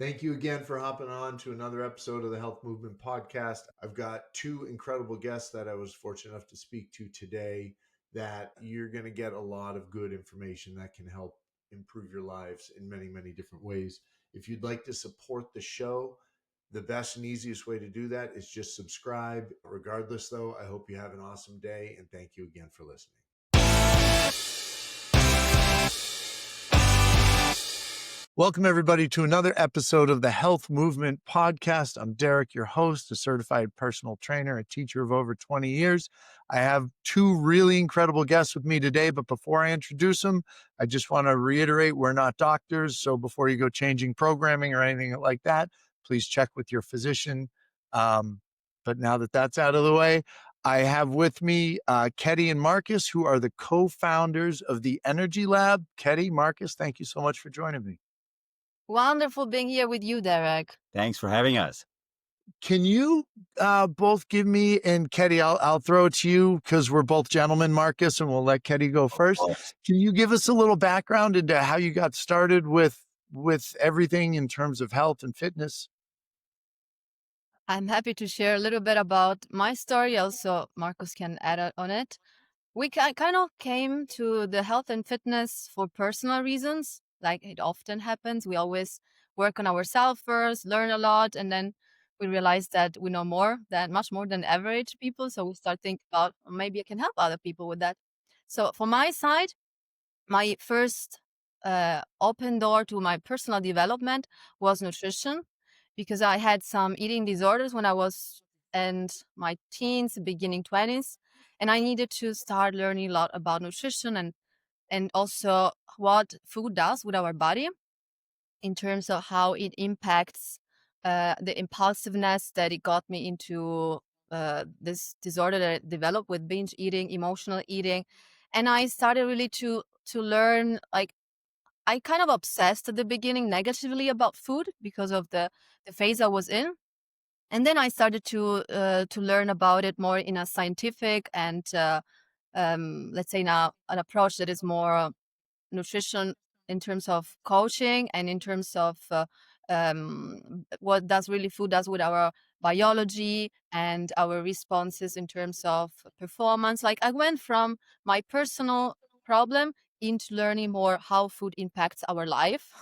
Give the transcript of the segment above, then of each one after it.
Thank you again for hopping on to another episode of the Health Movement Podcast. I've got two incredible guests that I was fortunate enough to speak to today that you're going to get a lot of good information that can help improve your lives in many, many different ways. If you'd like to support the show, the best and easiest way to do that is just subscribe. Regardless, though, I hope you have an awesome day, and thank you again for listening. Welcome, everybody, to another episode of the Health Movement Podcast. I'm Derek, your host, a certified personal trainer, a teacher of over 20 years. I have two really incredible guests with me today, but before I introduce them, I just want to reiterate, we're not doctors, so before you go changing programming or anything like that, please check with your physician. But now that that's out of the way, I have with me Ketty and Markus, who are the co-founders of the Energy Lab. Ketty, Markus, thank you so much for joining me. Wonderful being here with you, Derek. Thanks for having us. Can you both give me, and Ketty, I'll throw it to you because we're both gentlemen, Markus, and we'll let Ketty go first. Can you give us a little background into how you got started with everything in terms of health and fitness? I'm happy to share a little bit about my story. Also, Markus can add on it. We kind of came to the health and fitness for personal reasons, like it often happens. We always work on ourselves first, learn a lot, and then we realize that we know much more than average people. So we start thinking about maybe I can help other people with that. So for my side, my first open door to my personal development was nutrition, because I had some eating disorders when I was in my teens, beginning 20s, and I needed to start learning a lot about nutrition and also what food does with our body in terms of how it impacts the impulsiveness that it got me into this disorder that I developed with binge eating, emotional eating. And I started really to learn, like, I kind of obsessed at the beginning negatively about food because of the phase I was in. And then I started to learn about it more in a scientific and let's say now an approach that is more nutrition in terms of coaching and in terms of what does really food does with our biology and our responses in terms of performance. Like I went from my personal problem into learning more how food impacts our life,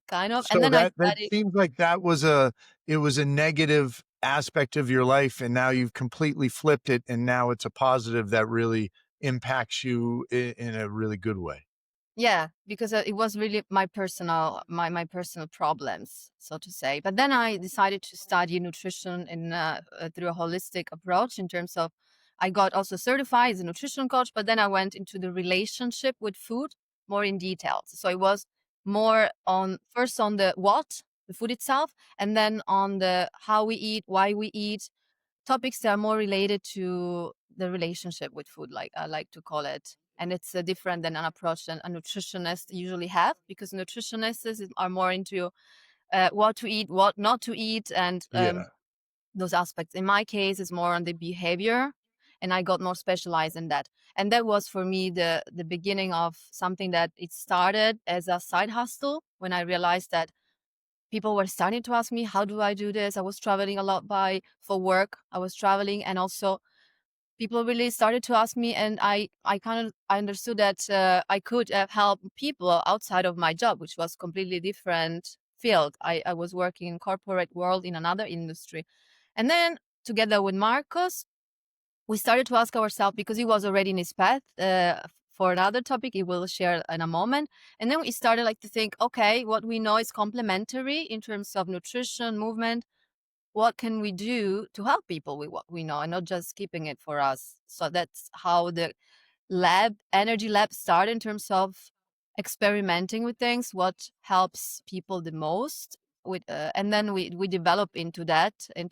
kind of. So And then I that studied. seems like it was a negative aspect of your life, and now you've completely flipped it, and now it's a positive that really impacts you in a really good way. Yeah, because it was really my personal problems, so to say. But then I decided to study nutrition in through a holistic approach in terms of I got also certified as a nutrition coach, but then I went into the relationship with food more in detail. So it was more on first on the what, the food itself, and then on the how we eat, why we eat, topics that are more related to the relationship with food, like I like to call it. And it's different than an approach than a nutritionist usually have, because nutritionists are more into what to eat, what not to eat, and Yeah. those aspects. In my case, it's more on the behavior, and I got more specialized in that. And that was for me the beginning of something that it started as a side hustle when I realized that people were starting to ask me, how do I do this? I was traveling a lot for work. I was traveling, and also people really started to ask me, and I understood that I could help people outside of my job, which was completely different field. I was working in corporate world in another industry. And then together with Markus, we started to ask ourselves, because he was already in his path for another topic he will share in a moment. And then we started to think, okay, what we know is complementary in terms of nutrition, movement. What can we do to help people with what we know and not just keeping it for us? So that's how the energy lab started in terms of experimenting with things, what helps people the most with, and then we develop into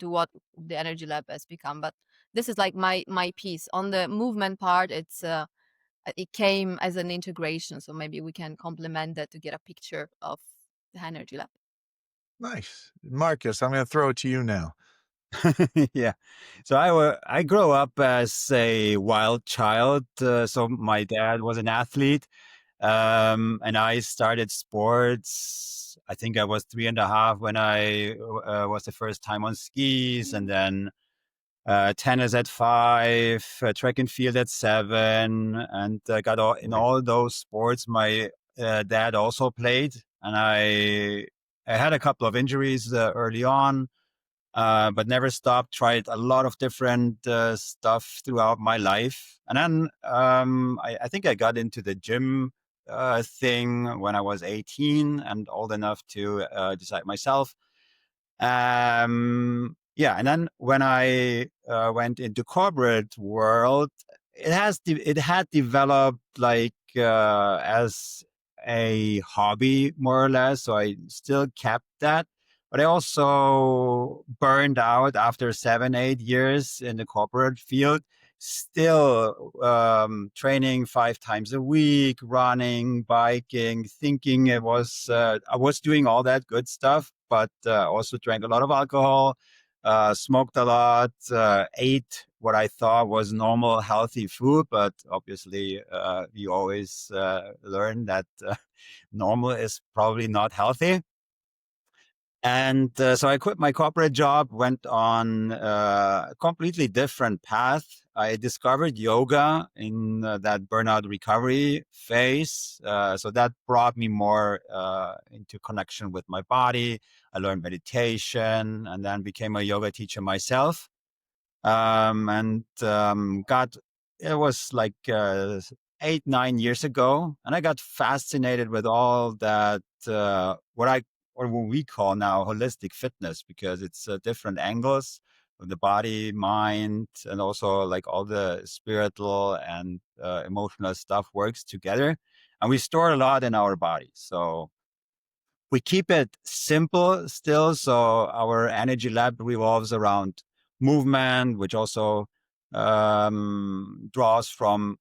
what the energy lab has become. But this is like my piece on the movement part. It came as an integration, so maybe we can complement that to get a picture of the energy lab. Nice. Markus, I'm going to throw it to you now. Yeah. So I grew up as a wild child. So my dad was an athlete. And I started sports. I think I was 3.5 when I was the first time on skis, and then tennis at 5, track and field at 7, and got in all those sports. My dad also played, and I had a couple of injuries early on, but never stopped. Tried a lot of different stuff throughout my life, and then I think I got into the gym thing when I was 18 and old enough to decide myself. Yeah, and then when I went into corporate world, it had developed like as a hobby more or less. So I still kept that, but I also burned out after 7, 8 years in the corporate field. Still training 5 times a week, running, biking, thinking I was doing all that good stuff, but also drank a lot of alcohol, smoked a lot, ate what I thought was normal, healthy food, but obviously you always learn that normal is probably not healthy. And so I quit my corporate job, went on a completely different path. I discovered yoga in that burnout recovery phase. So that brought me more into connection with my body. I learned meditation and then became a yoga teacher myself. And got it was like 8, 9 years ago, and I got fascinated with all that what we call now holistic fitness, because it's different angles of the body, mind, and also like all the spiritual and emotional stuff works together, and we store a lot in our body. So we keep it simple still. So our energy lab revolves around movement, which also draws from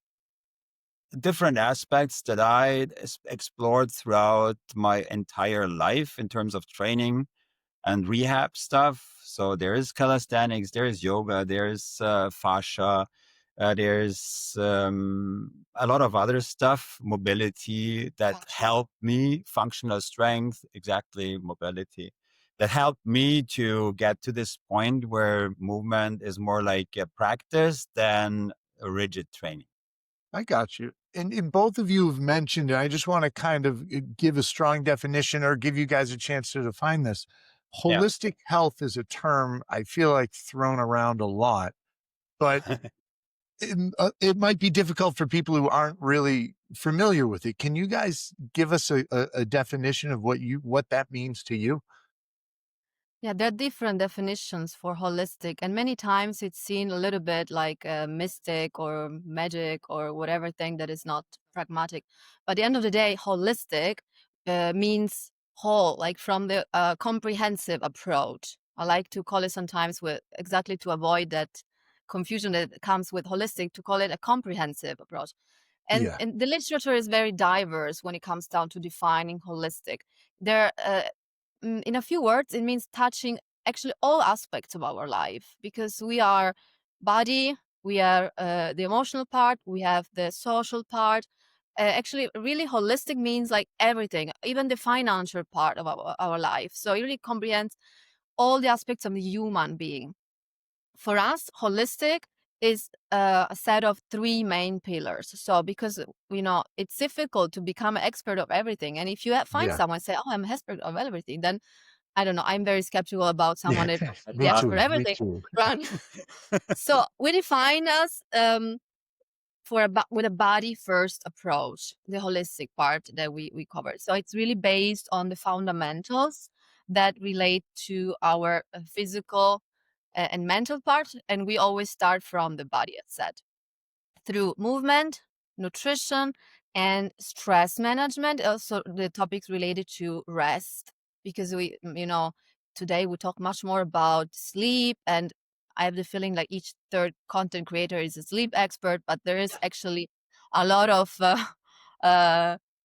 different aspects that I explored throughout my entire life in terms of training and rehab stuff. So there is calisthenics, there is yoga, there's fascia, there's a lot of other stuff, mobility that helped me, functional strength, exactly, mobility, that helped me to get to this point where movement is more like a practice than a rigid training. I got you. And both of you have mentioned, and I just want to kind of give a strong definition or give you guys a chance to define this. Yeah. Holistic health is a term I feel like thrown around a lot, but it might be difficult for people who aren't really familiar with it. Can you guys give us a definition of what that means to you? Yeah, there are different definitions for holistic, and many times it's seen a little bit like a mystic or magic or whatever thing that is not pragmatic. But at the end of the day, holistic means whole, like from the comprehensive approach. I like to call it sometimes with exactly to avoid that confusion that comes with holistic, to call it a comprehensive approach. Yeah. And the literature is very diverse when it comes down to defining holistic. There in a few words, it means touching actually all aspects of our life, because we are body, we are the emotional part, we have the social part. Actually, really holistic means like everything, even the financial part of our life. So it really comprehends all the aspects of the human being. For us, holistic is a set of 3 main pillars. So because it's difficult to become an expert of everything, and if you find Yeah. someone say, "Oh, I'm an expert of everything," then I don't know. I'm very skeptical about someone Yeah. that Me the expert too. Me everything, too. right? So we define us with a body first approach, the holistic part that we covered. So it's really based on the fundamentals that relate to our physical and mental part, and we always start from the body, as said, through movement, nutrition, and stress management. Also, the topics related to rest, because today we talk much more about sleep, and I have the feeling like each third content creator is a sleep expert, but there is actually a lot of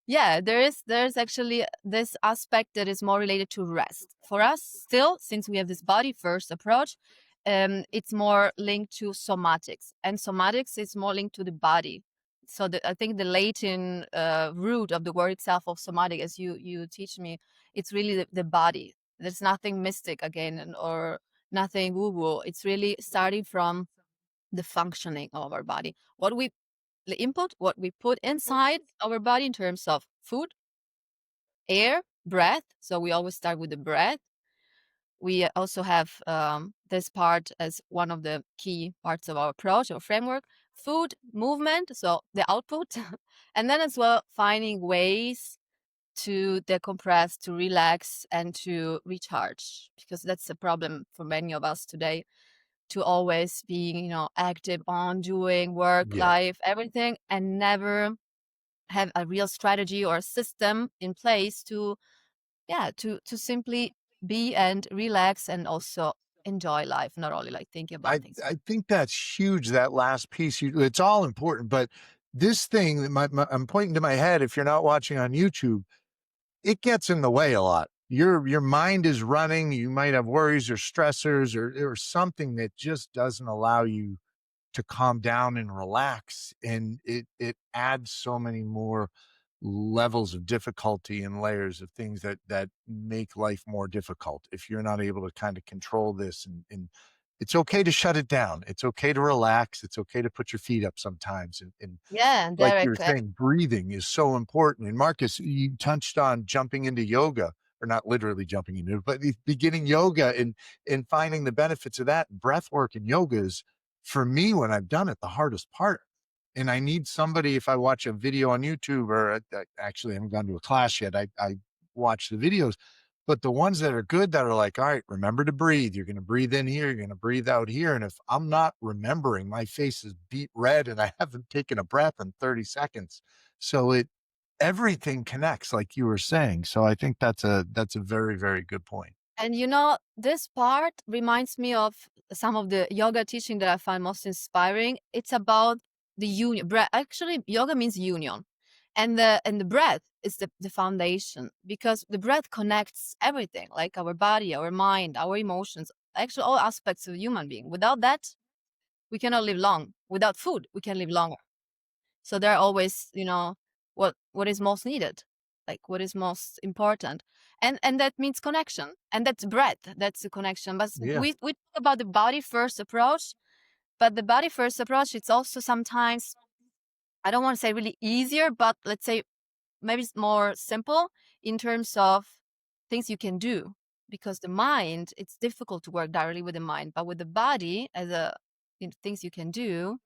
yeah, there's actually this aspect that is more related to rest. For us, still, since we have this body first approach, it's more linked to somatics, and somatics is more linked to the body. So I think the Latin root of the word itself of somatic, as you teach me, it's really the body. There's nothing mystic again, or nothing woo-woo. It's really starting from the functioning of our body. The input, what we put inside our body in terms of food, air, breath. So we always start with the breath. We also have this part as one of the key parts of our approach or framework: food, movement, so the output, and then as well finding ways to decompress, to relax, and to recharge, because that's a problem for many of us today, to always being active on doing work, Yeah. life, everything, and never have a real strategy or a system in place to simply be and relax, and also enjoy life, not only like thinking about things. I think that's huge, that last piece. It's all important, but this thing that I'm pointing to my head, if you're not watching on YouTube, it gets in the way a lot. Your mind is running. You might have worries or stressors or something that just doesn't allow you to calm down and relax. And it adds so many more levels of difficulty and layers of things that make life more difficult if you're not able to kind of control this. And it's okay to shut it down. It's okay to relax. It's okay to put your feet up sometimes. And Yeah, and like you Derek, were saying, breathing is so important. And Markus, you touched on jumping into yoga, or not literally jumping into it, but beginning yoga and finding the benefits of that. Breath work and yoga is, for me, when I've done it, the hardest part. And I need somebody, if I watch a video on YouTube, or actually I haven't gone to a class yet, I watch the videos, but the ones that are good, that are like, all right, remember to breathe. You're going to breathe in here. You're going to breathe out here. And if I'm not remembering, my face is beet red and I haven't taken a breath in 30 seconds. So everything connects, like you were saying. So I think that's a very, very good point. and this part reminds me of some of the yoga teaching that I find most inspiring. It's about the union. Actually, yoga means union, and the breath is the foundation, because the breath connects everything, like our body, our mind, our emotions, actually all aspects of a human being. Without that, we cannot live long. Without food, we can live longer. So they're always, what is most needed, like what is most important, and that means connection, and that's breath. That's the connection. But Yeah. we talk about the body first approach, but the body first approach, it's also sometimes, I don't want to say really easier, but let's say maybe it's more simple in terms of things you can do, because the mind, it's difficult to work directly with the mind, but with the body, as things you can do,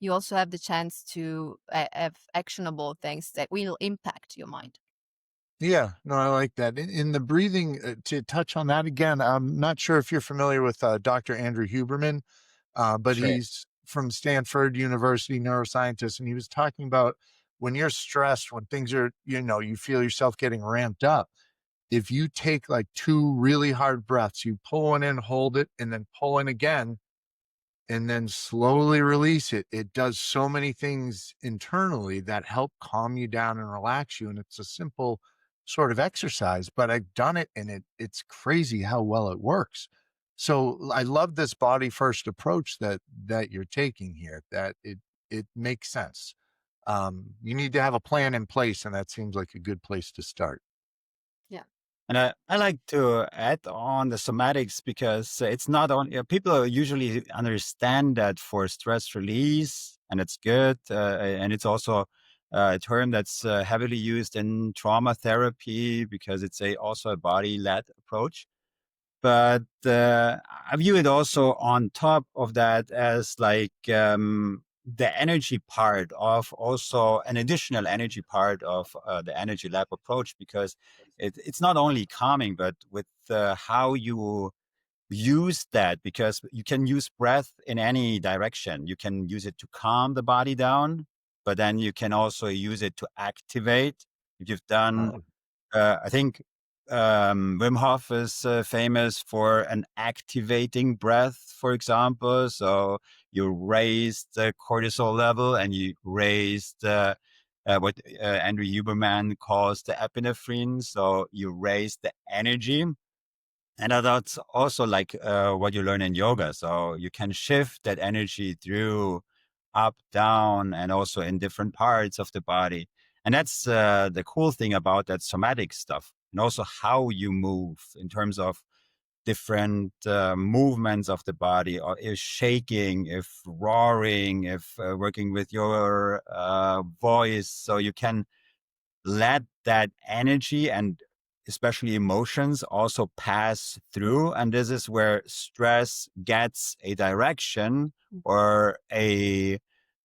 you also have the chance to have actionable things that will impact your mind. Yeah, no, I like that. In the breathing, to touch on that again, I'm not sure if you're familiar with Dr. Andrew Huberman, but Sure. he's from Stanford University, neuroscientist, and he was talking about when you're stressed, when things are, you feel yourself getting ramped up. If you take like 2 really hard breaths, you pull one in, hold it, and then pull in again, and then slowly release it. It does so many things internally that help calm you down and relax you. And it's a simple sort of exercise, but I've done it, and it's crazy how well it works. So I love this body first approach that you're taking here, that it makes sense. You need to have a plan in place, and that seems like a good place to start. Yeah. And I like to add on the somatics, because it's not only people usually understand that for stress release, and it's good. And it's also a term that's heavily used in trauma therapy, because it's also a body led approach. But I view it also on top of that as like the energy part of, also an additional energy part of the energy lab approach, because it's not only calming, but with how you use that, because you can use breath in any direction. You can use it to calm the body down, but then you can also use it to activate. If you've done I think Wim Hof is famous for an activating breath, for example. So you raise the cortisol level, and you raise what Andrew Huberman calls the epinephrine. So you raise the energy. And that's also like what you learn in yoga. So you can shift that energy through up, down, and also in different parts of the body. And that's the cool thing about that somatic stuff, and also how you move in terms of different movements of the body, or if shaking, if roaring, if working with your voice, so you can let that energy and especially emotions also pass through. And this is where stress gets a direction or a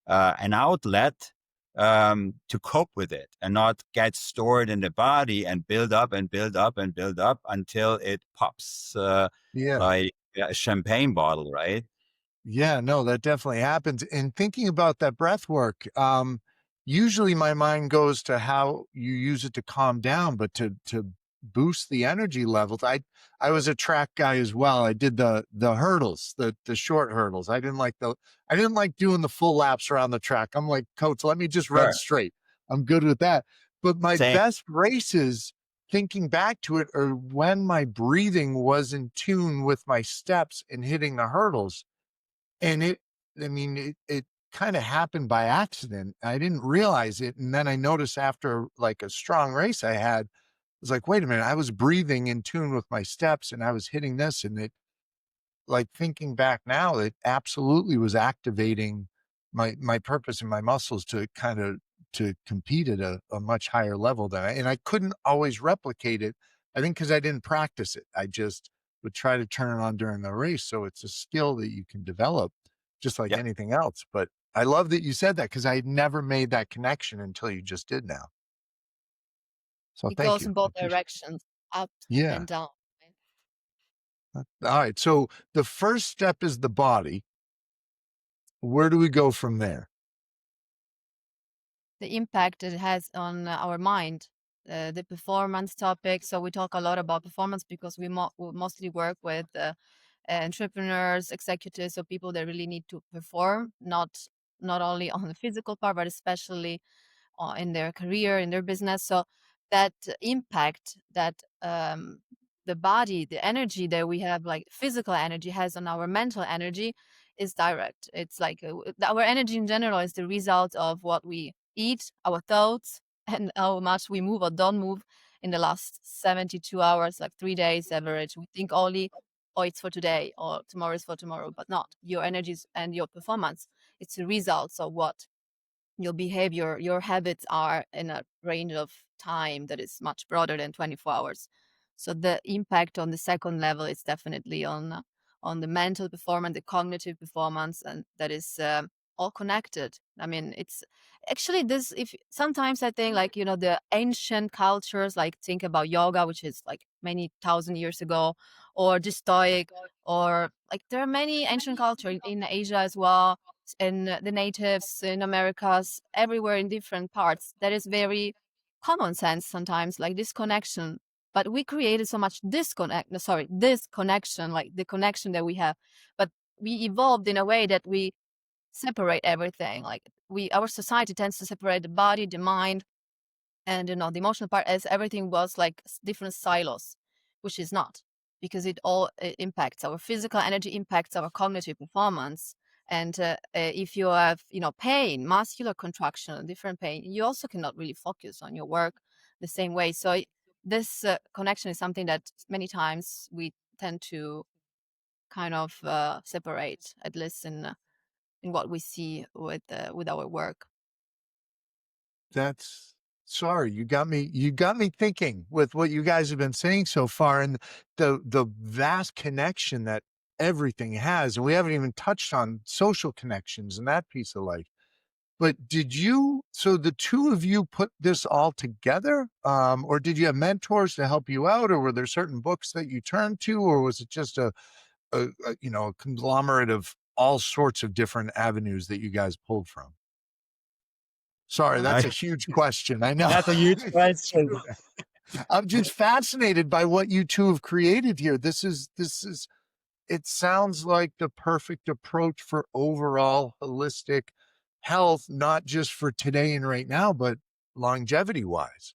an outlet to cope with it, and not get stored in the body and build up and build up and build up until it pops Yeah. like a champagne bottle, right? Yeah, no, that definitely happens. And thinking about that breath work, usually my mind goes to how you use it to calm down, but to boost the energy levels. I was a track guy as well. I did the hurdles, the short hurdles. I didn't like doing the full laps around the track. I'm like, coach, let me just run Sure. straight. I'm good with that. But my Same. best races, thinking back to it, are when my breathing was in tune with my steps and hitting the hurdles. And it kind of happened by accident. I didn't realize it. And then I noticed after like a strong race I had, I was like, wait a minute, I was breathing in tune with my steps and I was hitting this. And it, like, thinking back now, it absolutely was activating my purpose and my muscles to kind of to compete at a much higher level and I couldn't always replicate it. I think because I didn't practice it. I just would try to turn it on during the race. So it's a skill that you can develop just like Yeah. anything else. But I love that you said that because I had never made that connection until you just did now. So It thank goes you. in I both appreciate directions, up Yeah. and down. Right? All right. So the first step is the body. Where do we go from there? The impact it has on our mind, the performance topic. So we talk a lot about performance because we mostly work with entrepreneurs, executives, so people that really need to perform, not only on the physical part, but especially in their career, in their business. So that impact that the body, the energy that we have, like physical energy, has on our mental energy is direct. It's like our energy in general is the result of what we eat, our thoughts, and how much we move or don't move in the last 72 hours, like 3 days average. We think only, oh, it's for today or tomorrow is for tomorrow, but not your energies and your performance. It's the results of what your behavior, your habits are in a range of time that is much broader than 24 hours. So the impact on the second level is definitely on the mental performance, the cognitive performance, and that is all connected. I mean, it's actually this. If sometimes I think, like, the ancient cultures, like think about yoga, which is like many thousand years ago, or the Stoic, or like there are many ancient cultures in Asia as well, and the natives in Americas, everywhere in different parts. That is very common sense sometimes, like this connection. But we created so much this connection, like the connection that we have. But we evolved in a way that we separate everything. Like our society tends to separate the body, the mind, and the emotional part, as everything was like different silos, which is not, because it all impacts our physical energy, impacts our cognitive performance. And if you have pain, muscular contraction, different pain, you also cannot really focus on your work the same way. So this connection is something that many times we tend to kind of separate, at least in what we see with our work. That's sorry, you got me thinking with what you guys have been saying so far and the vast connection that everything has. And we haven't even touched on social connections and that piece of life. But so the two of you put this all together? Or did you have mentors to help you out? Or were there certain books that you turned to? Or was it just a conglomerate of all sorts of different avenues that you guys pulled from? Sorry, Well, that's I, a huge question. I know. that's a huge question. I'm just fascinated by what you two have created here. It sounds like the perfect approach for overall holistic health, not just for today and right now, but longevity wise.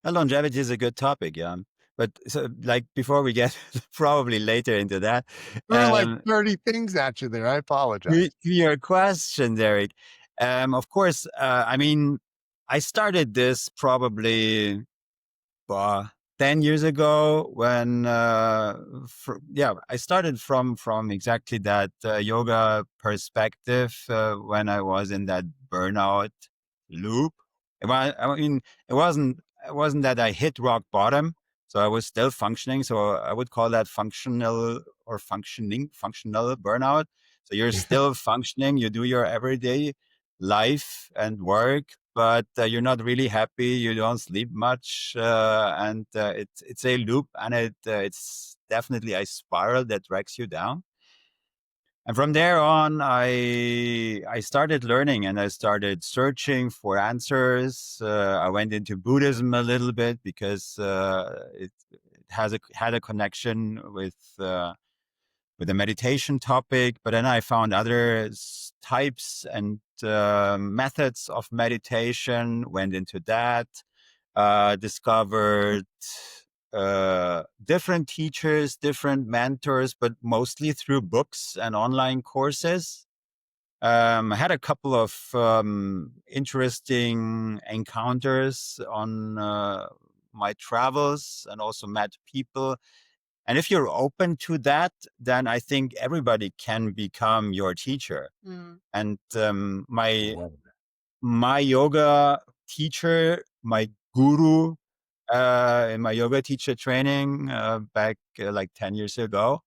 Longevity is a good topic, yeah. But so, like, before we get probably later into that, Threw like 30 things at you there. I apologize. to your question, Derek, of course, I mean, I started this probably 10 years ago when, I started from exactly that yoga perspective when I was in that burnout loop. I mean, it wasn't that I hit rock bottom. So I was still functioning. So I would call that functional burnout. So you're still functioning. You do your everyday life and work, but you're not really happy. You don't sleep much, and it's a loop, and it's definitely a spiral that drags you down. And from there on, I started learning and I started searching for answers. I went into Buddhism a little bit because it had a connection with the meditation topic. But then I found other types and methods of meditation. Went into that. Discovered different teachers, different mentors, but mostly through books and online courses. I had a couple of interesting encounters on my travels and also met people. And if you're open to that, then I think everybody can become your teacher. And my yoga teacher, my guru, in my yoga teacher training back like 10 years ago,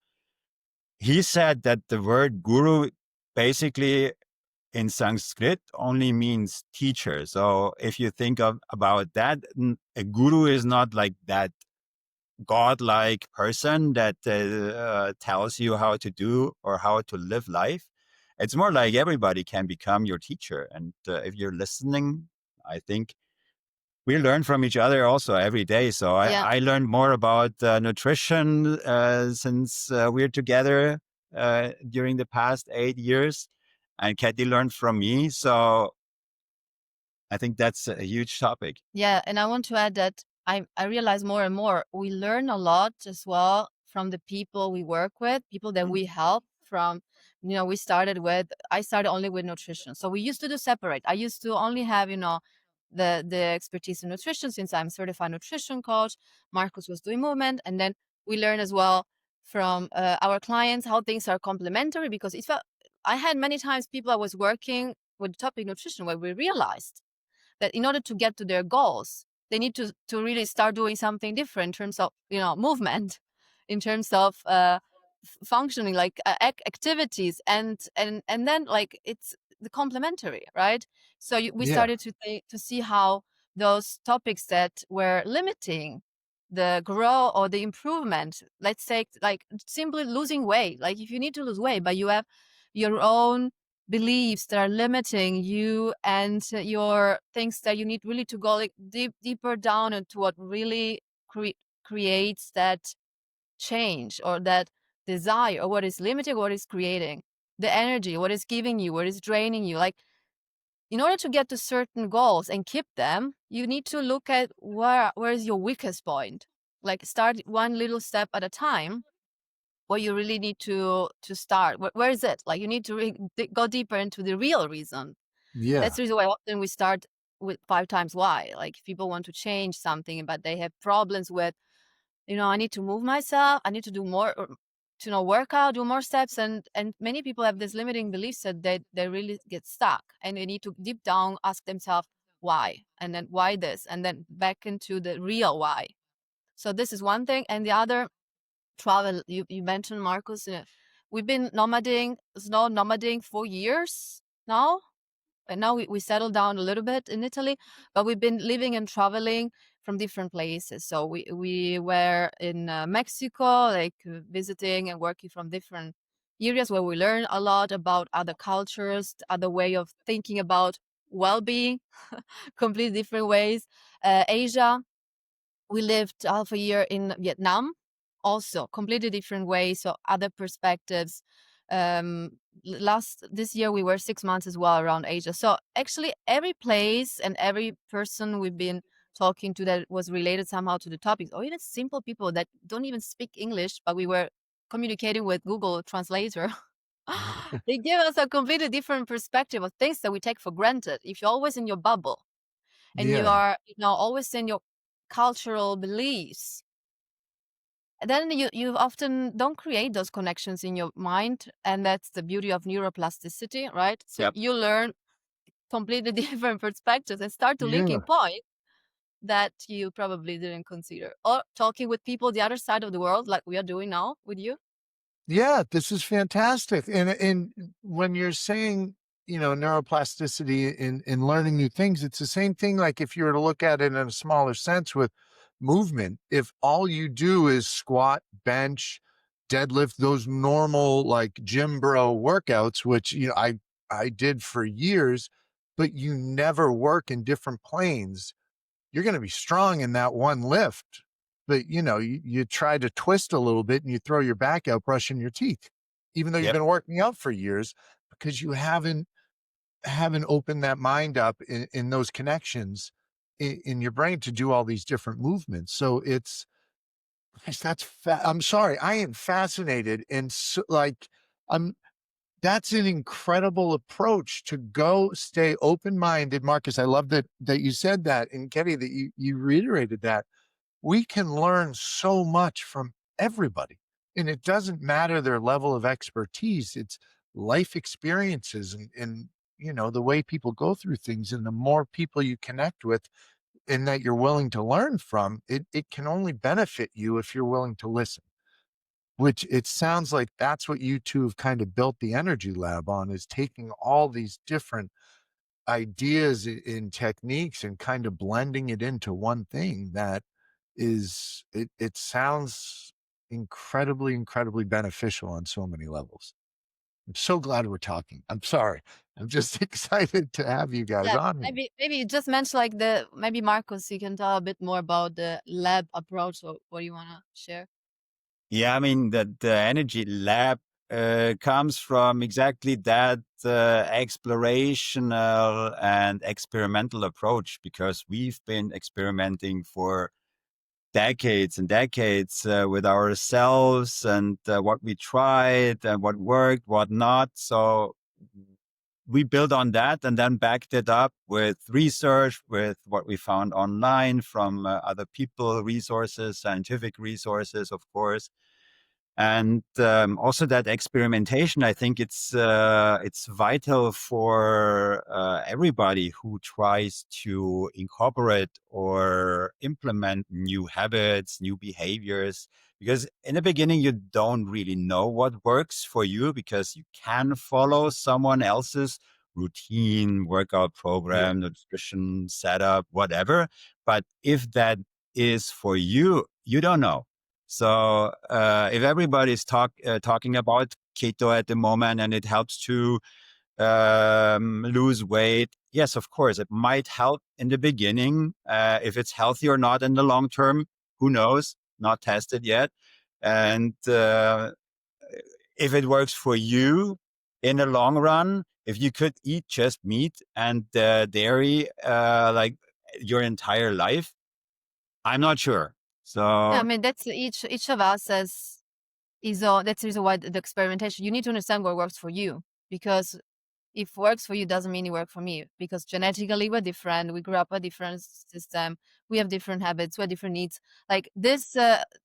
he said that the word guru basically in Sanskrit only means teacher. So if you think about that, a guru is not like that godlike person that tells you how to do or how to live life. It's more like everybody can become your teacher. And if you're listening, I think we learn from each other also every day. So I learned more about nutrition since we're together during the past 8 years, and Ketty learned from me. So I think that's a huge topic. Yeah, and I want to add that I realize more and more we learn a lot as well from the people we work with, people that we help from. I started only with nutrition. So we used to do separate. I used to only have, the expertise in nutrition since I'm certified nutrition coach. Markus was doing movement. And then we learn as well from our clients how things are complementary, because I had many times people I was working with the topic nutrition where we realized that in order to get to their goals, they need to really start doing something different in terms of, movement, in terms of functioning, like activities, and then like it's the complementary, right? So we started to see how those topics that were limiting the growth or the improvement, let's say like simply losing weight, like if you need to lose weight, but you have your own beliefs that are limiting you and your things that you need really to go like deeper down into what really creates that change or that desire, or what is limiting, what is creating the energy, what is giving you, what is draining you. Like, in order to get to certain goals and keep them, you need to look at where is your weakest point. Like, start one little step at a time. What you really need to start, where is it? Like, you need to go deeper into the real reason. That's the reason why often we start with 5 times why. Like, if people want to change something but they have problems with, I need to move myself, I need to do more, work out, do more steps, and many people have this limiting beliefs that they really get stuck, and they need to deep down ask themselves why, and then why this, and then back into the real why. So this is one thing. And the other, travel. You mentioned, Markus, we've been snow nomading for years now. And now we settled down a little bit in Italy, but we've been living and traveling from different places. So we were in Mexico, like visiting and working from different areas where we learn a lot about other cultures, other way of thinking about well-being, completely different ways. Asia, we lived half a year in Vietnam, also completely different ways, so other perspectives. This year we were 6 months as well around Asia. So actually every place and every person we've been talking to that was related somehow to the topics, or even simple people that don't even speak English, but we were communicating with Google Translator. They give us a completely different perspective of things that we take for granted. If you're always in your bubble and you Yeah. are, always in your cultural beliefs, then you often don't create those connections in your mind, and that's the beauty of neuroplasticity, right? So Yep. you learn completely different perspectives and start to Yeah. linking points that you probably didn't consider, or talking with people the other side of the world like we are doing now with you. Yeah, this is fantastic. And when you're saying, neuroplasticity in learning new things, it's the same thing like if you were to look at it in a smaller sense with movement. If all you do is squat, bench, deadlift, those normal like gym bro workouts, which I did for years, but you never work in different planes, you're going to be strong in that one lift. But you try to twist a little bit and you throw your back out brushing your teeth, even though you've Yep. been working out for years, because you haven't opened that mind up in those connections in your brain to do all these different movements. So I'm sorry, I am fascinated. And so, like, I'm that's an incredible approach to go stay open-minded. Marcus, I love that you said that, and Ketty, that you reiterated that. We can learn so much from everybody, and it doesn't matter their level of expertise. It's life experiences and the way people go through things, and the more people you connect with and that you're willing to learn from, it can only benefit you if you're willing to listen. Which it sounds like that's what you two have kind of built the energy lab on, is taking all these different ideas in techniques and kind of blending it into one thing that it sounds incredibly, incredibly beneficial on so many levels. I'm so glad we're talking. I'm sorry. I'm just excited to have you guys Yeah, on here. maybe you just mentioned like maybe Marcus, you can tell a bit more about the lab approach, or what you want to share. Yeah, I mean, the energy lab comes from exactly that explorational and experimental approach, because we've been experimenting for decades and decades with ourselves, and what we tried and what worked, what not. So we built on that and then backed it up with research, with what we found online from other people, resources, scientific resources, of course. And also that experimentation, I think it's vital for everybody who tries to incorporate or implement new habits, new behaviors. Because in the beginning, you don't really know what works for you, because you can follow someone else's routine, workout Yeah. program, nutrition setup, whatever. But if that is for you, you don't know. So if everybody's talking about keto at the moment and it helps to lose weight, yes, of course, it might help in the beginning. If it's healthy or not in the long term, who knows? Not tested yet. And if it works for you in the long run, if you could eat just meat and dairy like your entire life, I'm not sure. Yeah, I So mean that's each of us that's the reason why the experimentation. You need to understand what works for you, because if works for you doesn't mean it works for me, because genetically we're different. We grew up a different system. We have different habits. We have different needs. Like this,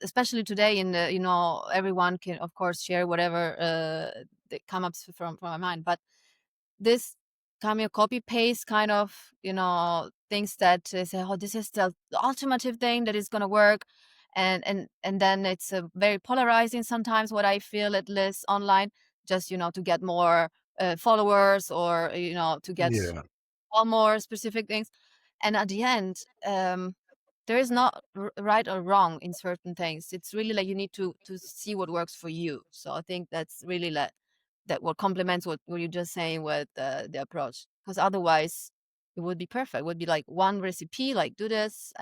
especially today in the, everyone can of course share whatever that comes up from my mind. But this kind of copy paste kind of, things that they say, oh, this is the ultimative thing that is going to work. And then it's very polarizing sometimes, what I feel, at least online, just, to get more followers, or to get Yeah. all more specific things. And at the end, there is not right or wrong in certain things. It's really like you need to see what works for you. So I think that's really like that what complements what you're just saying with the approach, because otherwise it would be perfect. It would be like one recipe, like do this,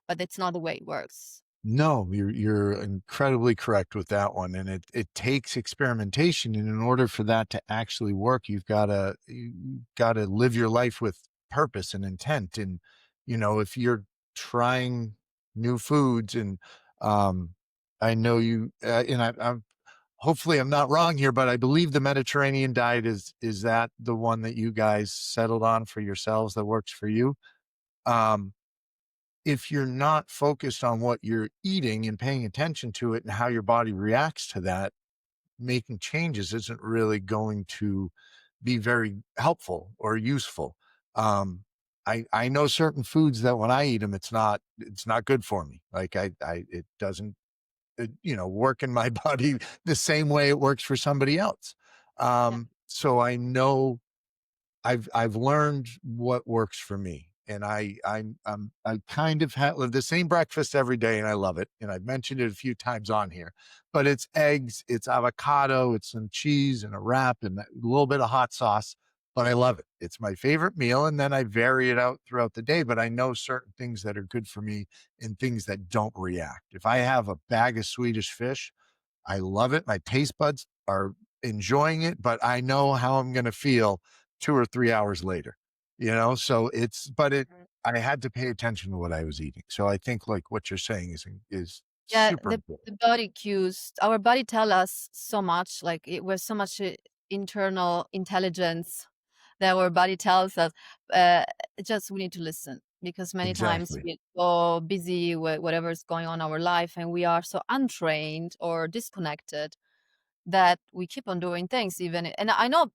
but that's not the way it works. No, you're incredibly correct with that one, and it takes experimentation, and in order for that to actually work, you gotta live your life with purpose and intent. And if you're trying new foods. And I know you, and I'm hopefully I'm not wrong here, but I believe the Mediterranean diet is that the one that you guys settled on for yourselves that works for you? Um, if you're not focused on what you're eating and paying attention to it and how your body reacts to that, making changes isn't really going to be very helpful or useful. I know certain foods that when I eat them, it's not good for me. Like it doesn't, work in my body the same way it works for somebody else. Yeah. So I know I've learned what works for me, and I kind of have the same breakfast every day, and I love it. And I've mentioned it a few times on here, but it's eggs, it's avocado, it's some cheese and a wrap and a little bit of hot sauce. But I love it. It's my favorite meal, and then I vary it out throughout the day. But I know certain things that are good for me and things that don't react. If I have a bag of Swedish fish, I love it. My taste buds are enjoying it, but I know how I'm going to feel 2 or 3 hours later, so Mm. I had to pay attention to what I was eating. So I think like what you're saying is Yeah, super important. the body cues, our body tell us so much, like it was so much internal intelligence that our body tells us. Uh, just we need to listen because many times Exactly. we're so busy with whatever's going on in our life, and we are so untrained or disconnected that we keep on doing things even. And I know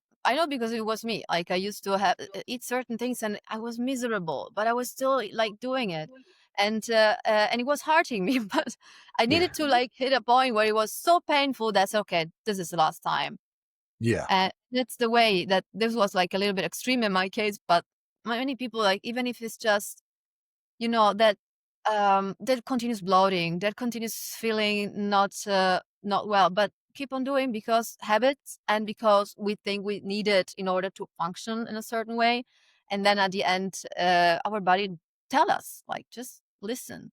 because it was me. Like I used to have eat certain things and I was miserable, but I was still like doing it, and it was hurting me. But I Yeah. needed to like hit a point where it was so painful that's okay, this is the last time. Yeah. That's the way that this was like a little bit extreme in my case, but many people, like even if it's just that that continues bloating, that continues feeling not well, but keep on doing because habits and because we think we need it in order to function in a certain way. And then at the end, our body tell us like just listen.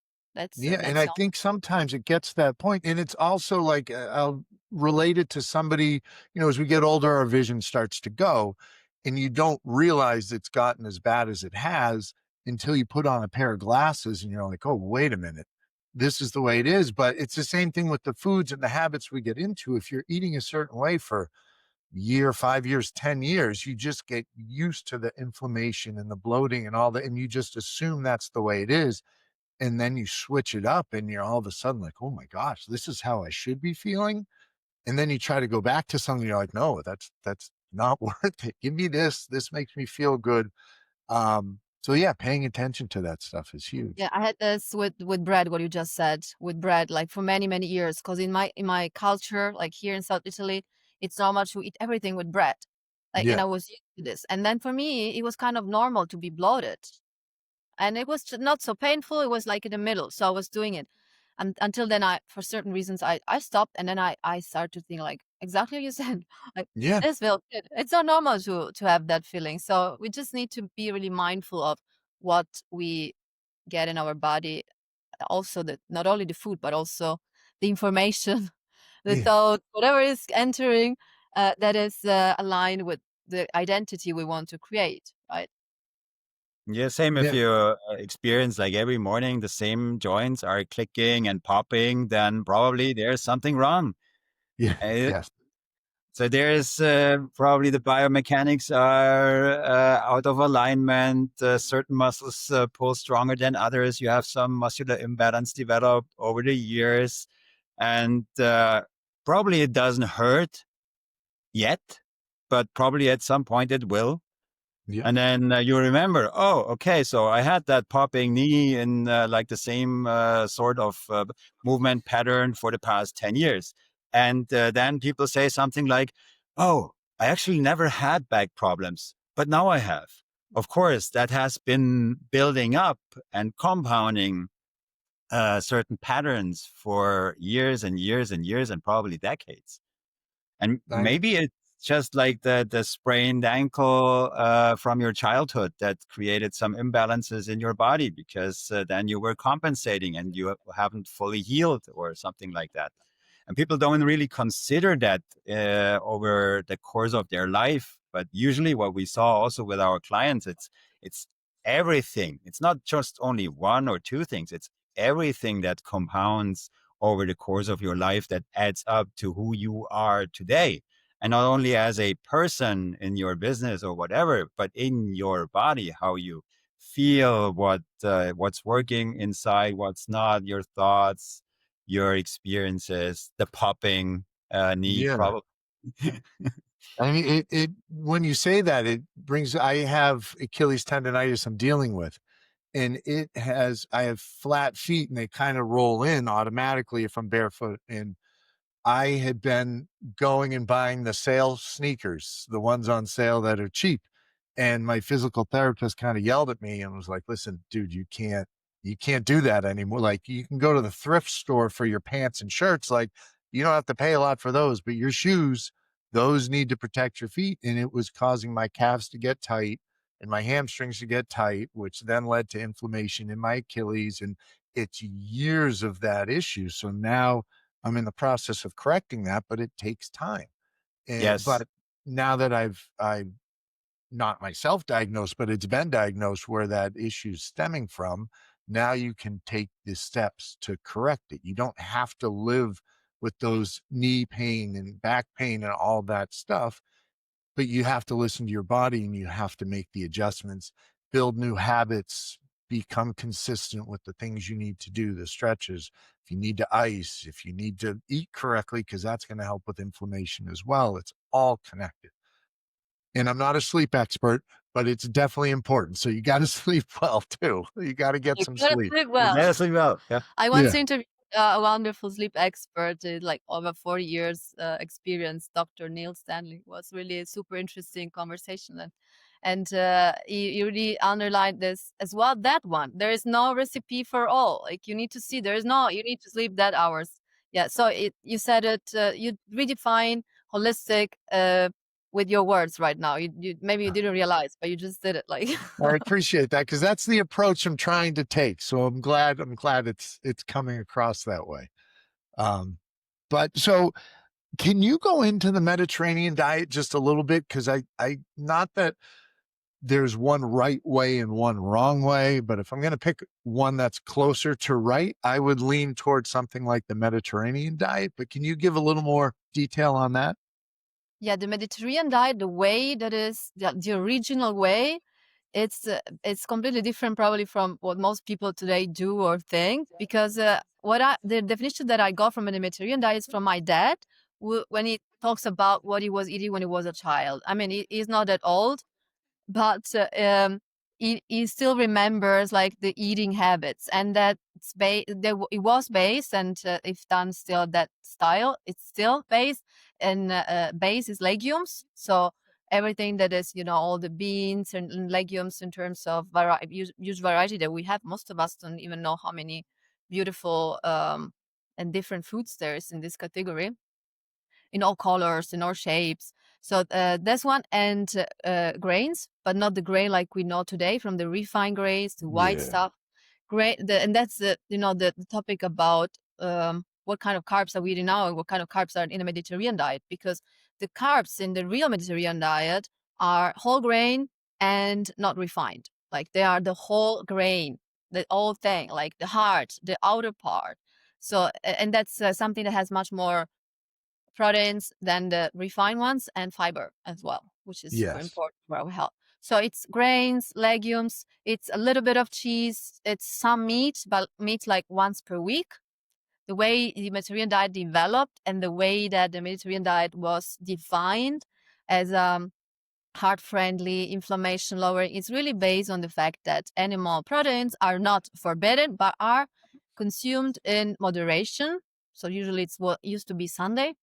Yeah, and That's I the think sometimes it gets to that point, and it's also like I'll relate it to somebody. As we get older, our vision starts to go, and you don't realize it's gotten as bad as it has until you put on a pair of glasses, and you're like, "Oh, wait a minute, this is the way it is." But it's the same thing with the foods and the habits we get into. If you're eating a certain way for a year, 5 years, 10 years, you just get used to the inflammation and the bloating and all that, and you just assume that's the way it is, and then you switch it up and you're all of a sudden like, oh my gosh, this is how I should be feeling. And then you try to go back to something, you're like, no, that's not worth it. Give me this. This makes me feel good. So yeah, paying attention to that stuff is huge. Yeah, I had this with bread, what you just said, with bread, like for many, many years. Because in my culture, like here in South Italy, it's normal to eat everything with bread. Like, and Yeah. I was used to this. And then for me, it was kind of normal to be bloated. And it was not so painful. It was like in the middle. So I was doing it. And until then for certain reasons, I stopped, and then I started to think like exactly what you said. Like Yeah. this feels good. It's not normal to have that feeling. So we just need to be really mindful of what we get in our body, also the not only the food but also the information, the Yeah. thought, whatever is entering, that is aligned with the identity we want to create, right? Yeah, same if Yeah. you experience like every morning the same joints are clicking and popping, then probably there's something wrong. Yeah. Uh, Yes. so there's probably the biomechanics are out of alignment. Certain muscles pull stronger than others. You have some muscular imbalance develop over the years, and probably it doesn't hurt yet, but probably at some point it will. Yeah. And then you remember, oh, okay, so I had that popping knee in like the same sort of movement pattern for the past 10 years. And then people say something like, oh, I actually never had back problems, but now I have. Of course, that has been building up and compounding certain patterns for years and years and years and probably decades. And I maybe it's just like the sprained ankle from your childhood that created some imbalances in your body because then you were compensating and you haven't fully healed or something like that. And people don't really consider that over the course of their life. But usually, what we saw also with our clients, it's everything. It's not just only one or two things. It's everything that compounds over the course of your life that adds up to who you are today. And not only as a person in your business or whatever, but in your body, how you feel, what's working inside, what's not, your thoughts, your experiences, the popping need Yeah. probably. I mean, it when you say that, it brings, I have Achilles tendonitis I'm dealing with, and I have flat feet and they kind of roll in automatically if I'm barefoot. And I had been going and buying the sale sneakers, the ones on sale that are cheap. And my physical therapist kind of yelled at me and was like, listen, dude, you can't do that anymore. Like, you can go to the thrift store for your pants and shirts. Like, you don't have to pay a lot for those, but your shoes, those need to protect your feet. And it was causing my calves to get tight and my hamstrings to get tight, which then led to inflammation in my Achilles. And it's years of that issue. So now I'm in the process of correcting that, but it takes time. Yes. But now that I'm not myself diagnosed, but it's been diagnosed where that issue's stemming from, now you can take the steps to correct it. You don't have to live with those knee pain and back pain and all that stuff, but you have to listen to your body and you have to make the adjustments, build new habits, become consistent with the things you need to do, the stretches. If you need to ice, if you need to eat correctly, because that's going to help with inflammation as well. It's all connected. And I'm not a sleep expert, but it's definitely important. So you got to sleep well too. You got to get You some gotta sleep. sleep well. Yeah, sleep well. Yeah. I once Yeah. interviewed a wonderful sleep expert, like over 40 years experience, Dr. Neil Stanley. It was really a super interesting conversation. And he really underlined this as well, that one. There is no recipe for all. Like, you need to see, you need to sleep that hours. Yeah, so you said it, you redefine holistic with your words right now. Maybe you didn't realize, but you just did it. Like, I appreciate that because that's the approach I'm trying to take. So I'm glad it's coming across that way. But so can you go into the Mediterranean diet just a little bit? Because I not that there's one right way and one wrong way, but if I'm going to pick one that's closer to right, I would lean towards something like the Mediterranean diet. But can you give a little more detail on that? yeah, the Mediterranean diet, the way that is the original way, it's completely different probably from what most people today do or think, because the definition that I got from the Mediterranean diet is from my dad, when he talks about what he was eating when he was a child. I mean, he's not that old, but he still remembers like the eating habits, and that it was based, and if done still that style, it's still based, and base is legumes. So everything that is, all the beans and legumes in terms of huge variety that we have. Most of us don't even know how many beautiful and different foods there is in this category, in all colors, in all shapes. So that's one, and grains, but not the grain like we know today, from the refined grains to white stuff. Grain, and that's the topic about what kind of carbs are we eating now and what kind of carbs are in the Mediterranean diet, because the carbs in the real Mediterranean diet are whole grain and not refined. Like, they are the whole grain, the whole thing, like the heart, the outer part. So, and that's something that has much more proteins than the refined ones, and fiber as well, which is super Yes. important for our health. So it's grains, legumes, it's a little bit of cheese, it's some meat, but meat like once per week. The way the Mediterranean diet developed and the way that the Mediterranean diet was defined as heart friendly, inflammation lowering, is really based on the fact that animal proteins are not forbidden, but are consumed in moderation. So usually it's what used to be Sunday,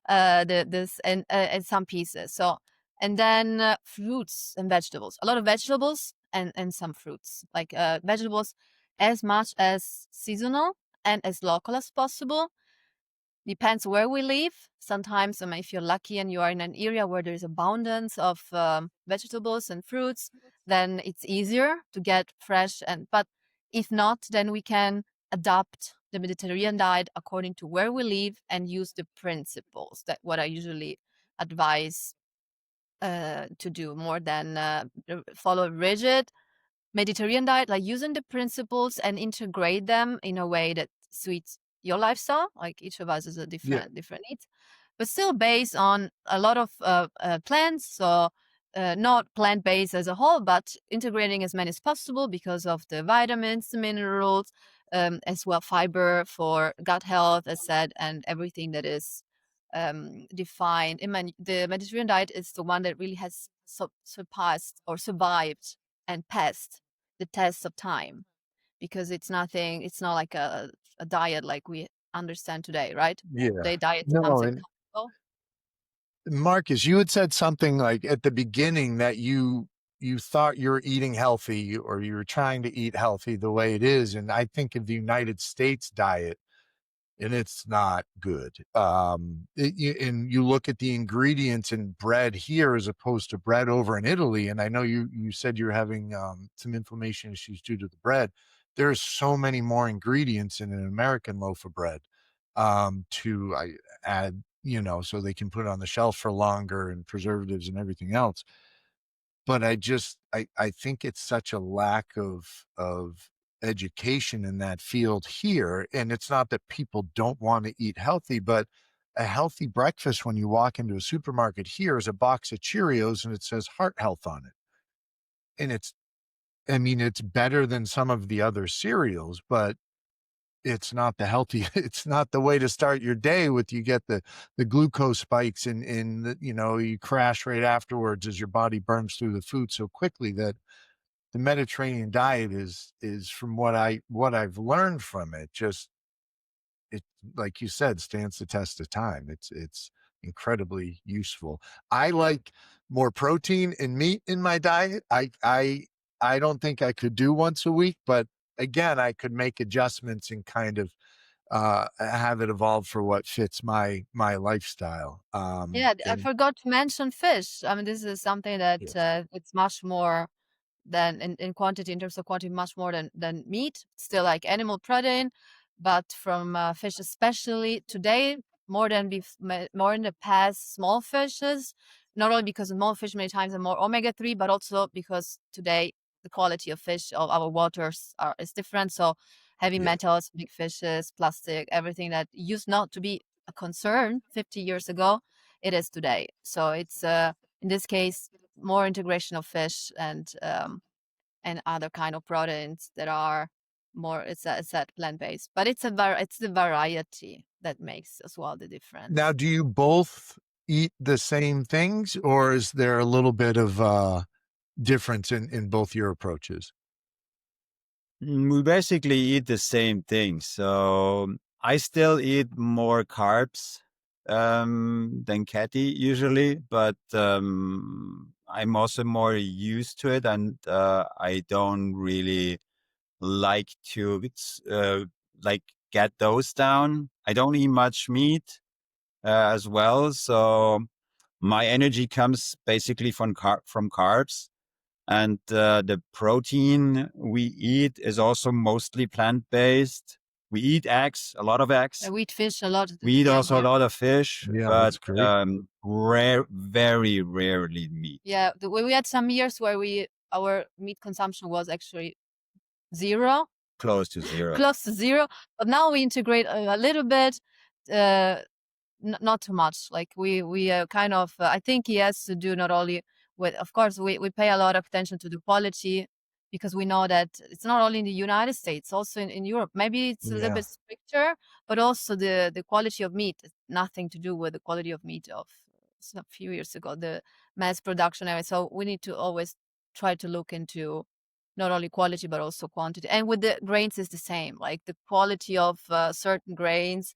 and some pieces. So, and then fruits and vegetables, a lot of vegetables, and some fruits, like vegetables as much as seasonal and as local as possible. Depends where we live. Sometimes, if you're lucky and you are in an area where there is abundance of vegetables and fruits, then it's easier to get fresh. But if not, then we can adapt the Mediterranean diet according to where we live and use the principles, that what I usually advise to do, more than follow rigid Mediterranean diet, like using the principles and integrate them in a way that suits your lifestyle. Like each of us is a different needs, but still based on a lot of plants. So not plant-based as a whole, but integrating as many as possible because of the vitamins, the minerals, as well fiber for gut health, as said, and everything that is defined. The Mediterranean diet is the one that really has surpassed or survived and passed the test of time, because it's not like a diet like we understand today, right? They diet comes No, and and goes. Marcus, you had said something like at the beginning that you thought you were eating healthy or you were trying to eat healthy the way it is. And I think of the United States diet, and it's not good. And you look at the ingredients in bread here as opposed to bread over in Italy. And I know you said you're having some inflammation issues due to the bread. There's so many more ingredients in an American loaf of bread to add, so they can put it on the shelf for longer, and preservatives and everything else. But I think it's such a lack of education in that field here. And it's not that people don't want to eat healthy, but a healthy breakfast when you walk into a supermarket here is a box of Cheerios and it says heart health on it. And it's better than some of the other cereals, but it's not the healthy, it's not the way to start your day. You get the glucose spikes and you crash right afterwards as your body burns through the food so quickly. That the Mediterranean diet is from what I've learned from it, it, like you said, stands the test of time. It's incredibly useful. I like more protein and meat in my diet. I don't think I could do once a week, but again, I could make adjustments and kind of have it evolve for what fits my lifestyle. Yeah, I And forgot to mention fish. I mean, this is something that yes, it's much more than in quantity, in terms of quantity, much more than meat. Still like animal protein, but from fish, especially today, more in the past, small fishes. Not only because small fish many times are more omega-3, but also because today the quality of fish of our waters is different. So heavy yes. metals, big fishes, plastic, everything that used not to be a concern 50 years ago, it is today. So it's in this case more integration of fish and other kind of proteins that are more, it's that plant-based, but it's the variety that makes as well the difference. Now, do you both eat the same things, or is there a little bit of difference in both your approaches? We basically eat the same thing. So I still eat more carbs than Ketty usually, but I'm also more used to it, and I don't really like to like get those down. I don't eat much meat as well, so my energy comes basically from carbs. And the protein we eat is also mostly plant-based. We eat eggs, a lot of eggs. We eat fish a lot. We eat also a here. lot of fish, Yeah, but that's great. very rarely meat. Yeah, we had some years where our meat consumption was actually zero, Close to zero. close to zero. But now we integrate a little bit, not too much. Like we kind of, I think he has to do not only with, of course, we pay a lot of attention to the quality, because we know that it's not only in the United States, also in Europe. Maybe it's a little Yeah. bit stricter, but also the quality of meat is nothing to do with the quality of meat of a few years ago, the mass production area. So we need to always try to look into not only quality but also quantity. And with the grains is the same, like the quality of certain grains.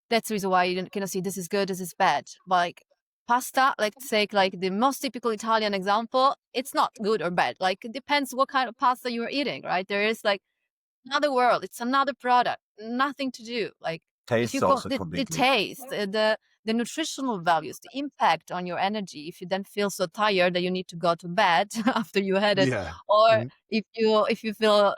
That's the reason why you cannot see this is good, this is bad. Like pasta, like take like the most typical Italian example, it's not good or bad. Like it depends what kind of pasta you are eating, right? There is like another world, it's another product, nothing to do. Like if Tastes you go also the completely. taste, the nutritional values, the impact on your energy, if you then feel so tired that you need to go to bed after you had it, Yeah. or And if you feel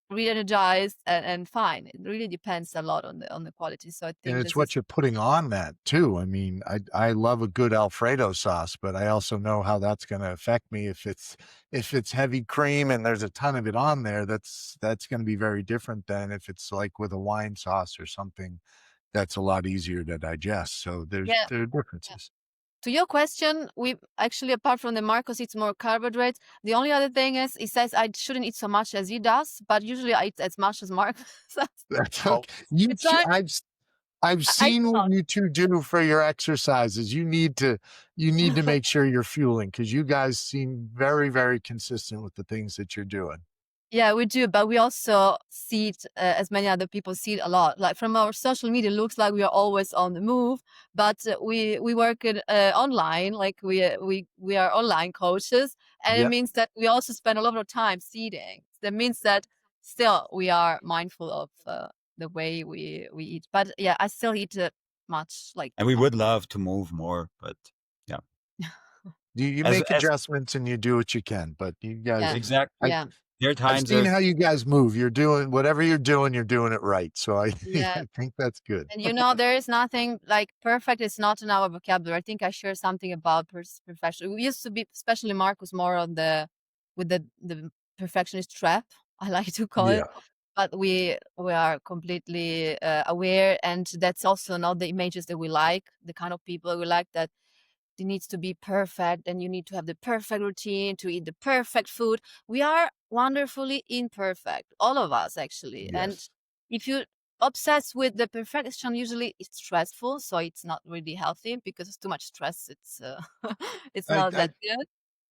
re-energized and fine. It really depends a lot on the quality. So I And think it's this is what you're putting on that too. I mean, I love a good Alfredo sauce, but I also know how that's going to affect me if it's heavy cream and there's a ton of it on there. That's going to be very different than if it's like with a wine sauce or something that's a lot easier to digest. So there yeah. are differences. To your question, we actually, apart from the Marcus eats more carbohydrates. The only other thing is he says I shouldn't eat so much as he does, but usually I eat as much as Marcus. That's Oh, okay. You It's two, like I've I seen what cannot. you two do for your exercises. You need to make sure you're fueling because you guys seem very, very consistent with the things that you're doing. Yeah, we do, but we also see it as many other people see it a lot. Like from our social media, it looks like we are always on the move, but we work it online. Like we are online coaches, and it Yep. means that we also spend a lot of time seating. That means that still we are mindful of the way we eat. But yeah, I still eat much. Like and we would love to move more, but yeah, You as make adjustments and you do what you can, but you guys, yeah, exactly. yeah, There are I've times seen of how you guys move. You're doing whatever you're doing it right. So I yeah. I think that's good. And there is nothing like perfect. It's not in our vocabulary. I think I share something about perfection. We used to be, especially Marcus, more on with the perfectionist trap. I like to call it. Yeah. But we are completely aware, and that's also not the images that we like. The kind of people we like that it needs to be perfect, and you need to have the perfect routine to eat the perfect food. We are wonderfully imperfect, all of us actually. And Yes. if you obsess with the perfection, usually it's stressful, so it's not really healthy because it's too much stress. It's it's not I that good.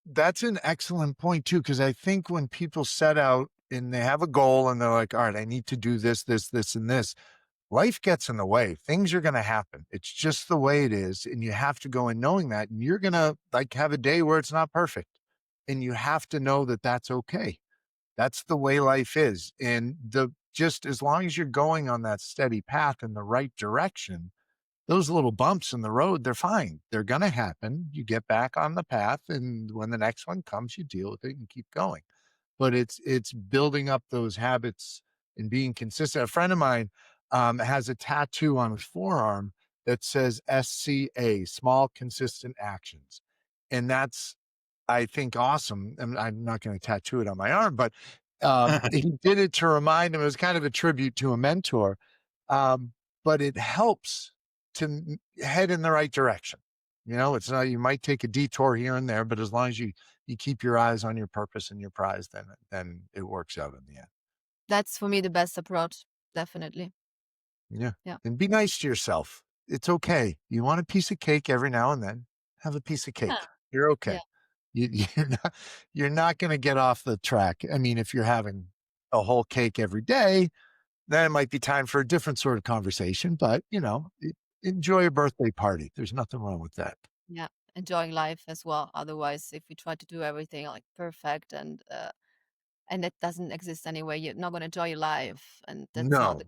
That's an excellent point too, because I think when people set out and they have a goal and they're like, all right, I need to do this, this, this, and this, life gets in the way. Things are going to happen. It's just the way it is. And you have to go in knowing that. And you're going to like have a day where it's not perfect. And you have to know that that's okay. That's the way life is. And just as long as you're going on that steady path in the right direction, those little bumps in the road, they're fine. They're going to happen. You get back on the path. And when the next one comes, you deal with it and keep going. But it's building up those habits and being consistent. A friend of mine has a tattoo on his forearm that says SCA, small consistent actions. And that's, I think, awesome. And I'm not going to tattoo it on my arm, but he did it to remind him. It was kind of a tribute to a mentor. Um, but it helps to head in the right direction. It's not, you might take a detour here and there, but as long as you keep your eyes on your purpose and your prize, then it works out in the end. That's for me the best approach, definitely. Yeah. Yeah. And be nice to yourself. It's okay. You want a piece of cake every now and then, have a piece of Yeah. cake. You're okay. You're not going to get off the track. I mean, if you're having a whole cake every day, then it might be time for a different sort of conversation, but enjoy a birthday party. There's nothing wrong with that. Yeah, enjoying life as well. Otherwise, if we try to do everything like perfect and that doesn't exist anyway, you're not going to enjoy your life, and that's not the.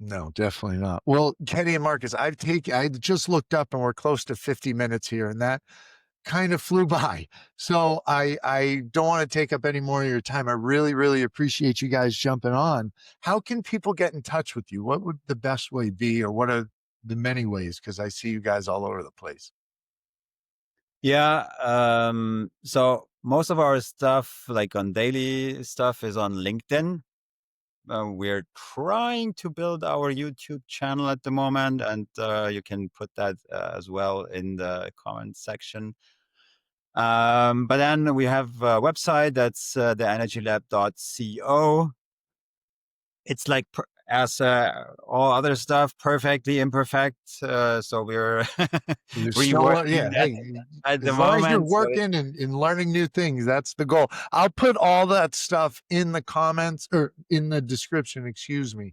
No, definitely not. Well, Ketty and Markus, I just looked up and we're close to 50 minutes here, and that kind of flew by. So I don't want to take up any more of your time. I really, really appreciate you guys jumping on. How can people get in touch with you? What would the best way be, or what are the many ways? Because I see you guys all over the place. Yeah. So most of our stuff, like on daily stuff, is on LinkedIn. We're trying to build our YouTube channel at the moment, and you can put that as well in the comment section. But then we have a website that's theenergylab.co. It's like as all other stuff, perfectly imperfect. So we're You're still, reworking yeah. that Hey, at the as long as you're moment. So working and learning new things, that's the goal. I'll put all that stuff in the comments or in the description, excuse me.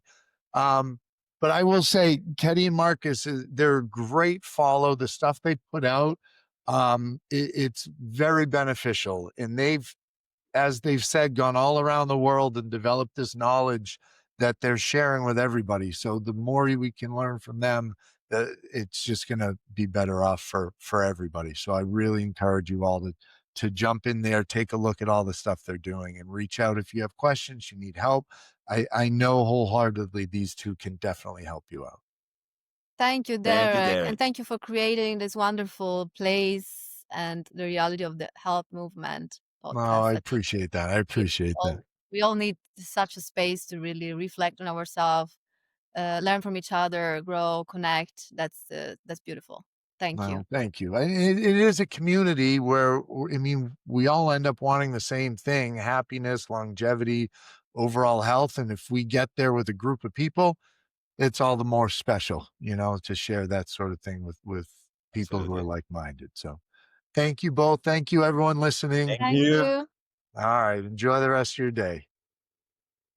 But I will say, Ketty and Markus, they're a great follow. The stuff they put out, it's very beneficial. And as they've said, gone all around the world and developed this knowledge that they're sharing with everybody. So the more we can learn from them, it's just going to be better off for everybody. So I really encourage you all to jump in there, take a look at all the stuff they're doing, and reach out if you have questions, you need help. I know wholeheartedly these two can definitely help you out. Thank you, Thank you, Derek. Derek. And thank you for creating this wonderful place and the reality of the health movement Oh, podcast. I that appreciate that. I appreciate that. we all need such a space to really reflect on ourselves, learn from each other, grow, connect. That's beautiful. Thank you. Well, thank you. It is a community where, I mean, we all end up wanting the same thing: happiness, longevity, overall health. And if we get there with a group of people, it's all the more special, you know, to share that sort of thing with people who are Absolutely. like-minded. So thank you both. Thank you, everyone listening. Thank Thank you. you. All right. Enjoy the rest of your day.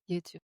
You too.